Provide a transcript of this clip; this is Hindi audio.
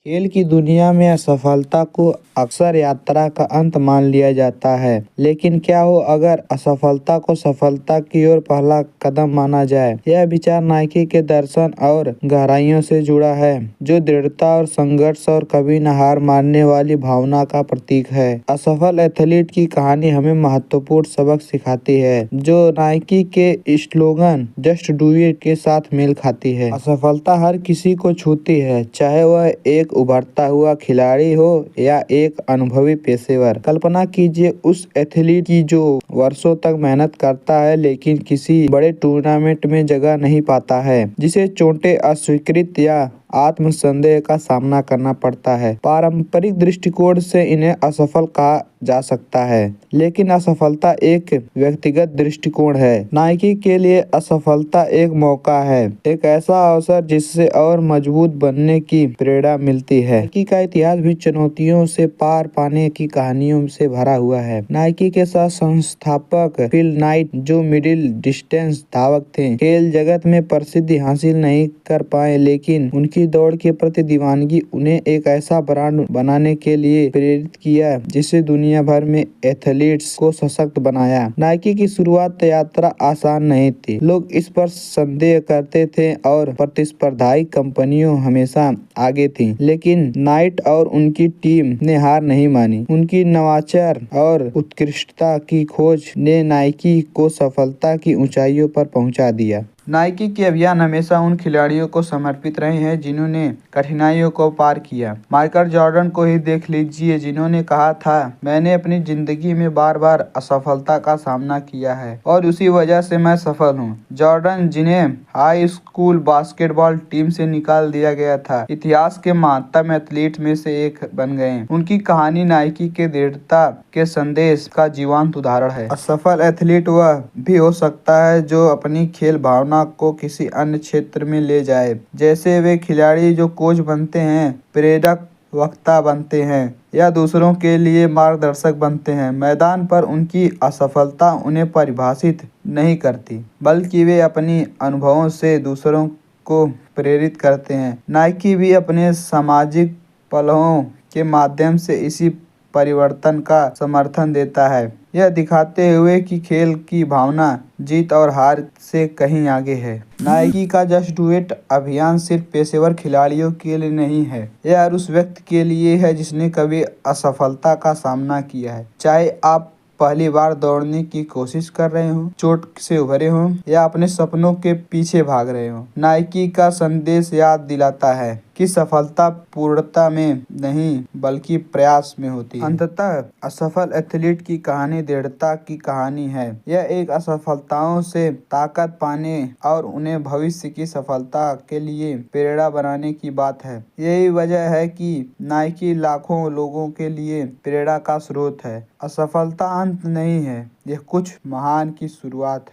खेल की दुनिया में असफलता को अक्सर यात्रा का अंत मान लिया जाता है, लेकिन क्या हो अगर असफलता को सफलता की ओर पहला कदम माना जाए। यह विचार नाइकी के दर्शन और गहराइयों से जुड़ा है, जो दृढ़ता और संघर्ष और कभी न हार मानने वाली भावना का प्रतीक है। असफल एथलीट की कहानी हमें महत्वपूर्ण सबक सिखाती है, जो नाइकी के स्लोगन जस्ट डू इट के साथ मेल खाती है। असफलता हर किसी को छूती है, चाहे वह एक उभरता हुआ खिलाड़ी हो या एक अनुभवी पेशेवर। कल्पना कीजिए उस एथलीट की जो वर्षों तक मेहनत करता है लेकिन किसी बड़े टूर्नामेंट में जगह नहीं पाता है, जिसे चोटें, अस्वीकृत या आत्मसंदेह का सामना करना पड़ता है। पारंपरिक दृष्टिकोण से इन्हें असफल कहा जा सकता है, लेकिन असफलता एक व्यक्तिगत दृष्टिकोण है। नाइकी के लिए असफलता एक मौका है, एक ऐसा अवसर जिससे और मजबूत बनने की प्रेरणा मिलती है। नाइकी का इतिहास भी चुनौतियों से पार पाने की कहानियों से भरा हुआ है। नाइकी के साथ संस्थापक फिल नाइट, जो मिडिल डिस्टेंस धावक थे, खेल जगत में प्रसिद्धि हासिल नहीं कर पाए, लेकिन उनकी दौड़ के प्रति दीवानगी उन्हें एक ऐसा ब्रांड बनाने के लिए प्रेरित किया जिससे दुनिया भर में एथलीट्स को सशक्त बनाया। नाइकी की शुरुआत यात्रा आसान नहीं थी। लोग इस पर संदेह करते थे और प्रतिस्पर्धाई कंपनियों हमेशा आगे थी, लेकिन नाइट और उनकी टीम ने हार नहीं मानी। उनकी नवाचार और उत्कृष्टता की खोज ने नाइकी को सफलता की ऊंचाइयों पर पहुंचा दिया। नाइकी के अभियान हमेशा उन खिलाड़ियों को समर्पित रहे हैं जिन्होंने कठिनाइयों को पार किया। माइकल जॉर्डन को ही देख लीजिए, जिन्होंने कहा था, मैंने अपनी जिंदगी में बार बार असफलता का सामना किया है और उसी वजह से मैं सफल हूँ। जॉर्डन, जिन्हें हाई स्कूल बास्केटबॉल टीम से निकाल दिया गया था, इतिहास के महानतम एथलीट में से एक बन गए। उनकी कहानी नाइकी के दृढ़ता के संदेश का जीवंत उदाहरण है। असफल एथलीट वह भी हो सकता है जो अपनी खेल भावना को किसी अन्य क्षेत्र में ले जाए, जैसे वे खिलाड़ी जो कोच बनते हैं, प्रेरक वक्ता बनते हैं या दूसरों के लिए मार्गदर्शक बनते हैं। मैदान पर उनकी असफलता उन्हें परिभाषित नहीं करती, बल्कि वे अपनी अनुभवों से दूसरों को प्रेरित करते हैं। नाइकी भी अपने सामाजिक पहलों के माध्यम से इसी परिवर्तन का समर्थन देता है, यह दिखाते हुए कि खेल की भावना जीत और हार से कहीं आगे है। नाइकी का जस्ट डू इट अभियान सिर्फ पेशेवर खिलाड़ियों के लिए नहीं है, यह हर उस व्यक्ति के लिए है जिसने कभी असफलता का सामना किया है। चाहे आप पहली बार दौड़ने की कोशिश कर रहे हो, चोट से उभरे हो या अपने सपनों के पीछे भाग रहे हो, नाइकी का संदेश याद दिलाता है कि सफलता पूर्णता में नहीं बल्कि प्रयास में होती है। अंततः असफल एथलीट की कहानी दृढ़ता की कहानी है। यह एक असफलताओं से ताकत पाने और उन्हें भविष्य की सफलता के लिए प्रेरणा बनाने की बात है। यही वजह है कि नाइकी लाखों लोगों के लिए प्रेरणा का स्रोत है। असफलता अंत नहीं है, यह कुछ महान की शुरुआत है।